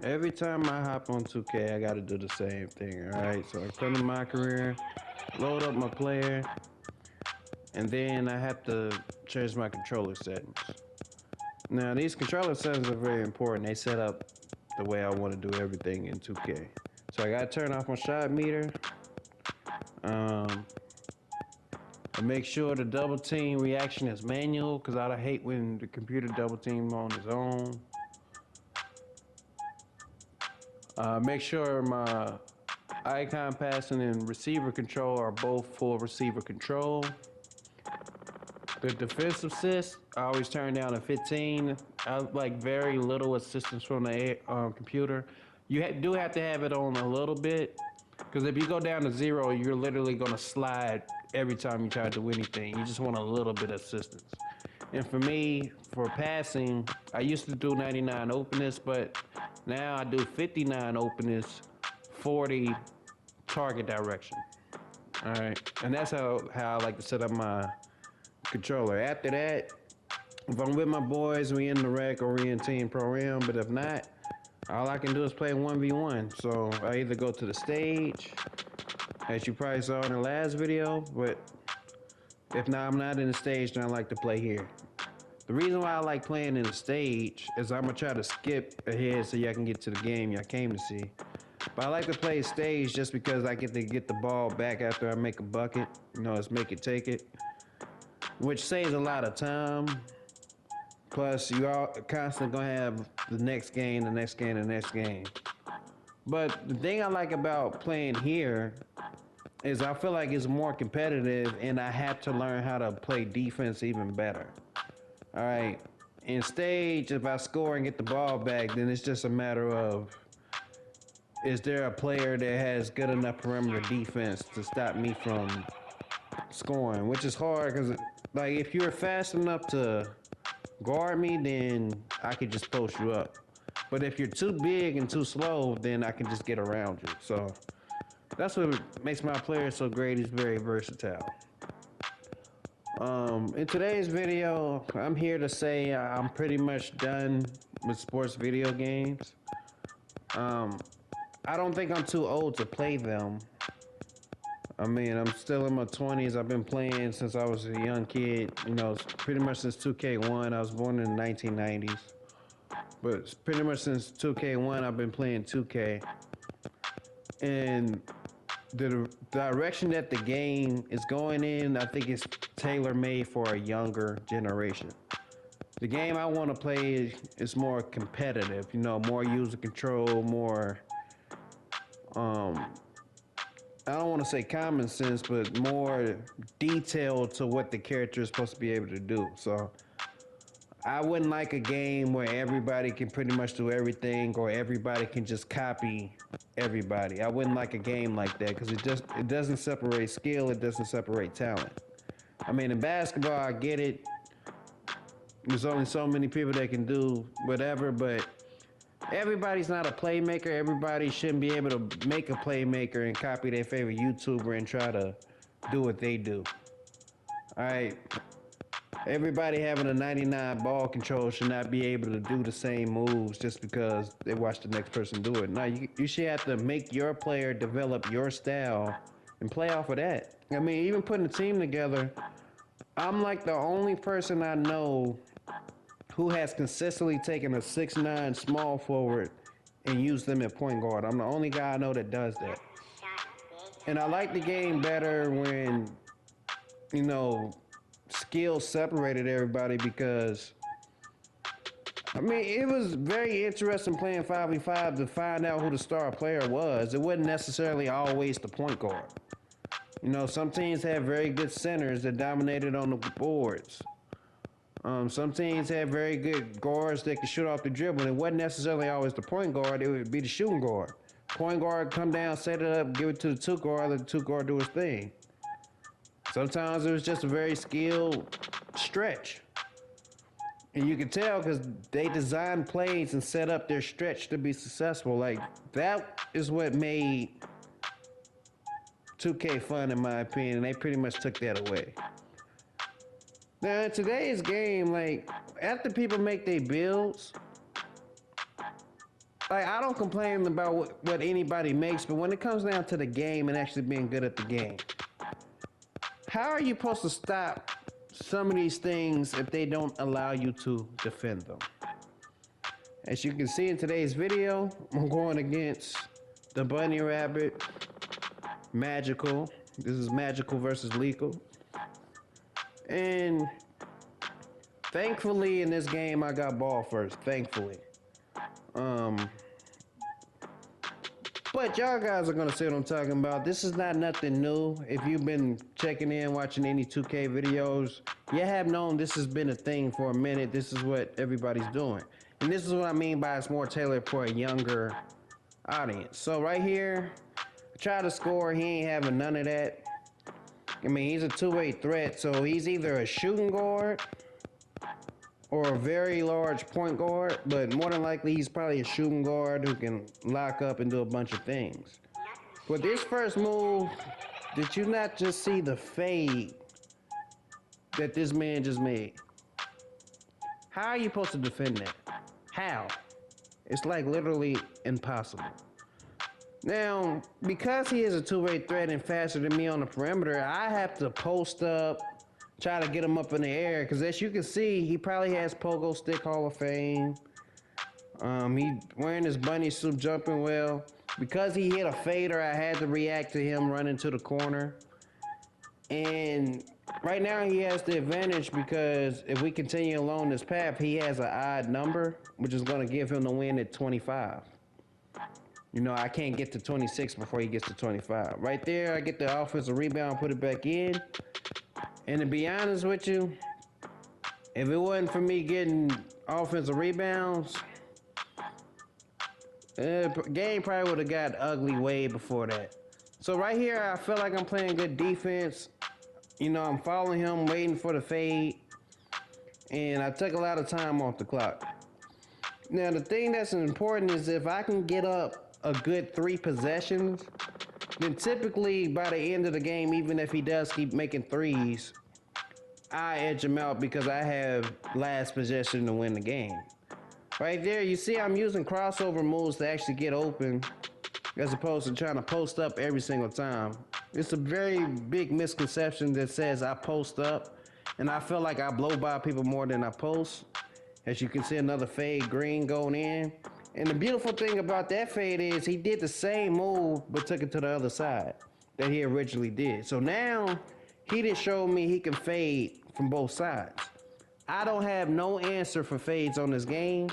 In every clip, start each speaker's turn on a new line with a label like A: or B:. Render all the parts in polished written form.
A: Every time I hop on 2K, I gotta do the same thing, alright? So I come to my career, load up my player, and then I have to change my controller settings. Now, these controller settings are very important. They set up the way I want to do everything in 2K. So I gotta turn off my shot meter. Um, and make sure the double team reaction is manual, because I hate when the computer double team on its own. Make sure my icon passing and receiver control are both full receiver control. The defensive assist, I always turn down to 15. I like very little assistance from the computer. Do have to have it on a little bit, because if you go down to 0, you're literally going to slide every time you try to do anything. You just want a little bit of assistance. And for me, for passing, I used to do 99 openness, but now I do 59 openness, 40 target direction. All right, and that's how I like to set up my controller. After that, if I'm with my boys, we in the rec or we in team pro-am. But if not, all I can do is play 1v1. So I either go to the stage, as you probably saw in the last video, but if not, I'm not in the stage, then I like to play here. The reason why I like playing in the stage is I'm gonna try to skip ahead so y'all can get to the game y'all came to see. But I like to play stage just because I get to get the ball back after I make a bucket. You know, it's make it take it, which saves a lot of time. Plus, you are constantly gonna have the next game, the next game, the next game. But the thing I like about playing here is I feel like it's more competitive, and I have to learn how to play defense even better. All right. In stage, if I score and get the ball back, then it's just a matter of, is there a player that has good enough perimeter defense to stop me from scoring, which is hard because, like, if you're fast enough to guard me, then I could just post you up. But if you're too big and too slow, then I can just get around you. So that's what makes my player so great. He's very versatile. In today's video, I'm here to say I'm pretty much done with sports video games. Um, I don't think I'm too old to play them. I mean, I'm still in my 20s. I've been playing since I was a young kid. You know, pretty much since 2K1. I was born in the 1990s. But pretty much since 2K1, I've been playing 2K. And the direction that the game is going in, I think it's tailor-made for a younger generation. The game I want to play is more competitive, you know, more user control, more, I don't want to say common sense, but more detailed to what the character is supposed to be able to do. So I wouldn't like a game where everybody can pretty much do everything or everybody can just copy everybody. I wouldn't like a game like that because it doesn't separate skill, it doesn't separate talent. I mean, in basketball, I get it. There's only so many people that can do whatever, but everybody's not a playmaker. Everybody shouldn't be able to make a playmaker and copy their favorite YouTuber and try to do what they do. All right. Everybody having a 99 ball control should not be able to do the same moves just because they watch the next person do it. No, you should have to make your player develop your style and play off of that. I mean, even putting a team together, I'm like the only person I know who has consistently taken a 6'9" small forward and used them at point guard. I'm the only guy I know that does that. And I like the game better when, you know, skills separated everybody because, I mean, it was very interesting playing 5v5 to find out who the star player was. It wasn't necessarily always the point guard. You know, some teams had very good centers that dominated on the boards. Some teams had very good guards that could shoot off the dribble. It wasn't necessarily always the point guard. It would be the shooting guard. Point guard come down, set it up, give it to the two guard, let the two guard do his thing. Sometimes it was just a very skilled stretch. And you can tell because they designed plays and set up their stretch to be successful. Like, that is what made 2K fun, in my opinion. They pretty much took that away. Now, in today's game, like, after people make their builds, like, I don't complain about what anybody makes, but when it comes down to the game and actually being good at the game, how are you supposed to stop some of these things if they don't allow you to defend them? As you can see in today's video, I'm going against the bunny rabbit, Magical. This is Magical versus Lethal. And thankfully in this game I got ball first, thankfully. But y'all guys are gonna see what I'm talking about. This is not nothing new. If you've been checking in, watching any 2K videos, you have known this has been a thing for a minute. This is what everybody's doing. And this is what I mean by it's more tailored for a younger audience. So right here, I try to score, he ain't having none of that. I mean, he's a two-way threat, so he's either a shooting guard or a very large point guard, but more than likely he's probably a shooting guard who can lock up and do a bunch of things. With this first move, did you not just see the fade that this man just made? How are you supposed to defend that? How? It's like literally impossible. Now, because he is a two-way threat and faster than me on the perimeter, I have to post up, try to get him up in the air, because as you can see, he probably has Pogo Stick Hall of Fame. He wearing his bunny suit, jumping well. Because he hit a fader, I had to react to him running to the corner. And right now he has the advantage because if we continue along this path, he has an odd number, which is going to give him the win at 25. You know, I can't get to 26 before he gets to 25. Right there, I get the offensive rebound, put it back in. And to be honest with you, if it wasn't for me getting offensive rebounds, game probably would have got ugly way before that. So right here, I feel like I'm playing good defense. You know, I'm following him, waiting for the fade. And I took a lot of time off the clock. Now, the thing that's important is if I can get up a good 3 possessions, then typically by the end of the game, even if he does keep making threes, I edge him out because I have last possession to win the game. Right there, you see I'm using crossover moves to actually get open as opposed to trying to post up every single time. It's a very big misconception that says I post up, and I feel like I blow by people more than I post. As you can see, another fade green going in. And the beautiful thing about that fade is he did the same move, but took it to the other side that he originally did. So now he just showed me he can fade from both sides. I don't have no answer for fades on this game.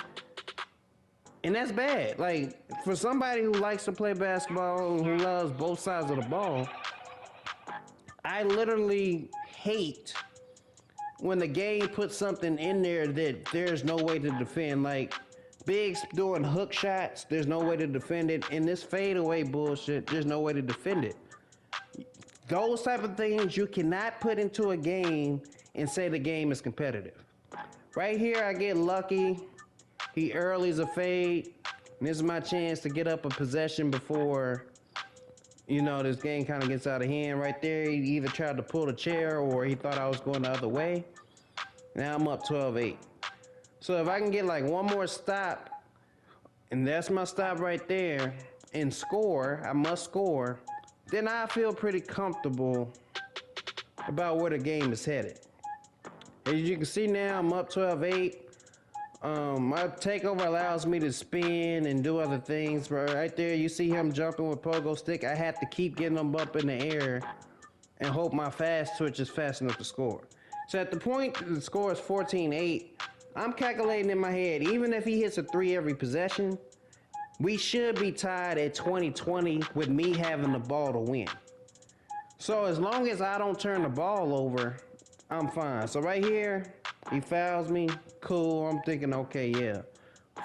A: And that's bad. Like, for somebody who likes to play basketball, who loves both sides of the ball, I literally hate when the game puts something in there that there's no way to defend. Like, bigs doing hook shots, there's no way to defend it. And this fadeaway bullshit, there's no way to defend it. Those type of things you cannot put into a game and say the game is competitive. Right here, I get lucky. He early's a fade. And this is my chance to get up a possession before, you know, this game kind of gets out of hand. Right there, he either tried to pull the chair or he thought I was going the other way. Now I'm up 12-8. So if I can get like one more stop, and that's my stop right there, and score, I must score, then I feel pretty comfortable about where the game is headed. As you can see now, I'm up 12-8. My takeover allows me to spin and do other things. Right there, you see him jumping with Pogo Stick. I have to keep getting him up in the air and hope my fast twitch is fast enough to score. So at the point the score is 14-8, I'm calculating in my head, even if he hits a 3 every possession, we should be tied at 20-20 with me having the ball to win. So as long as I don't turn the ball over, I'm fine. So right here, he fouls me. Cool. I'm thinking, okay, yeah.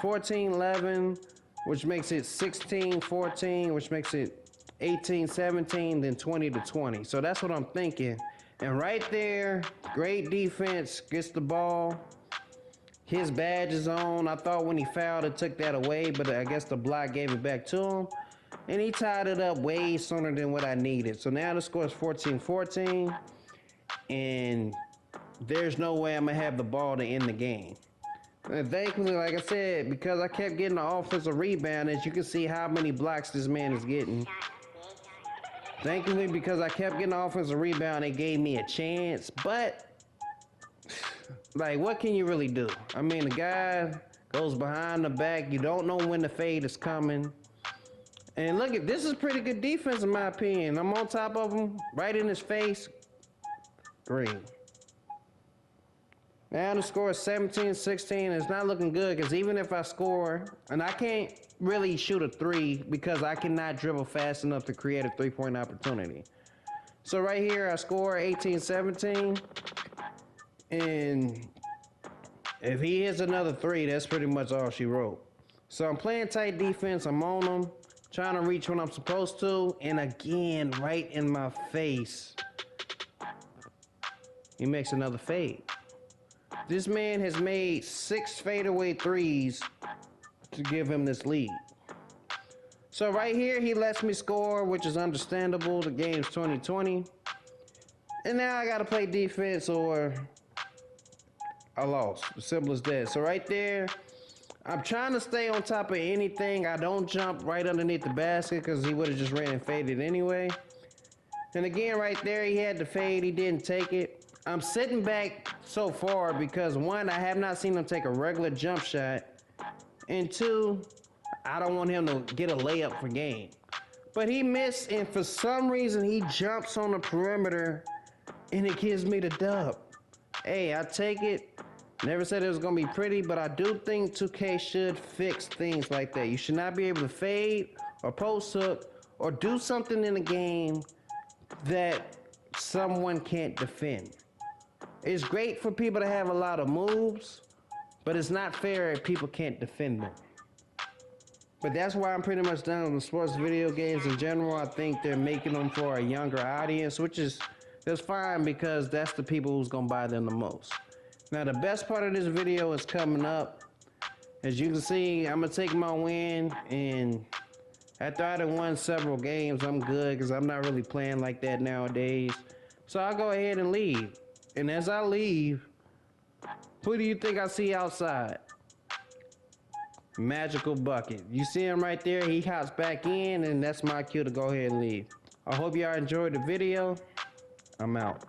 A: 14-11, which makes it 16-14, which makes it 18-17, then 20-20. So that's what I'm thinking. And right there, great defense, gets the ball. His badge is on. I thought when he fouled, it took that away, but I guess the block gave it back to him. And he tied it up way sooner than what I needed. So now the score is 14-14. And there's no way I'm going to have the ball to end the game. And thankfully, like I said, because I kept getting the offensive rebound, as you can see how many blocks this man is getting. Thankfully, because I kept getting the offensive rebound, it gave me a chance. But, like, what can you really do? I mean, the guy goes behind the back. You don't know when the fade is coming. And look at this is pretty good defense in my opinion. I'm on top of him, right in his face. Green. Now the score is 17-16. It's not looking good because even if I score, and I can't really shoot a three because I cannot dribble fast enough to create a three-point opportunity. So right here, I score 18-17. And if he hits another three, that's pretty much all she wrote. So I'm playing tight defense. I'm on him, trying to reach when I'm supposed to. And again, right in my face, he makes another fade. This man has made 6 fadeaway threes to give him this lead. So right here, he lets me score, which is understandable. The game's 20-20. And now I gotta play defense or I lost. Simple as that. So right there, I'm trying to stay on top of anything. I don't jump right underneath the basket because he would have just ran and faded anyway. And again, right there, he had the fade. He didn't take it. I'm sitting back so far because one, I have not seen him take a regular jump shot. And two, I don't want him to get a layup for game. But he missed, and for some reason, he jumps on the perimeter, and it gives me the dub. Hey, I take it. Never said it was going to be pretty, but I do think 2K should fix things like that. You should not be able to fade or post hook or do something in the game that someone can't defend. It's great for people to have a lot of moves, but it's not fair if people can't defend them. But that's why I'm pretty much done with sports video games in general. I think they're making them for a younger audience, which is that's fine because that's the people who's gonna buy them the most. Now the best part of this video is coming up. As you can see, I'm gonna take my win, and after I done won several games, I'm good because I'm not really playing like that nowadays. So I'll go ahead and leave. And as I leave, who do you think I see outside? Magical Bucket. You see him right there? He hops back in, and that's my cue to go ahead and leave. I hope y'all enjoyed the video. I'm out.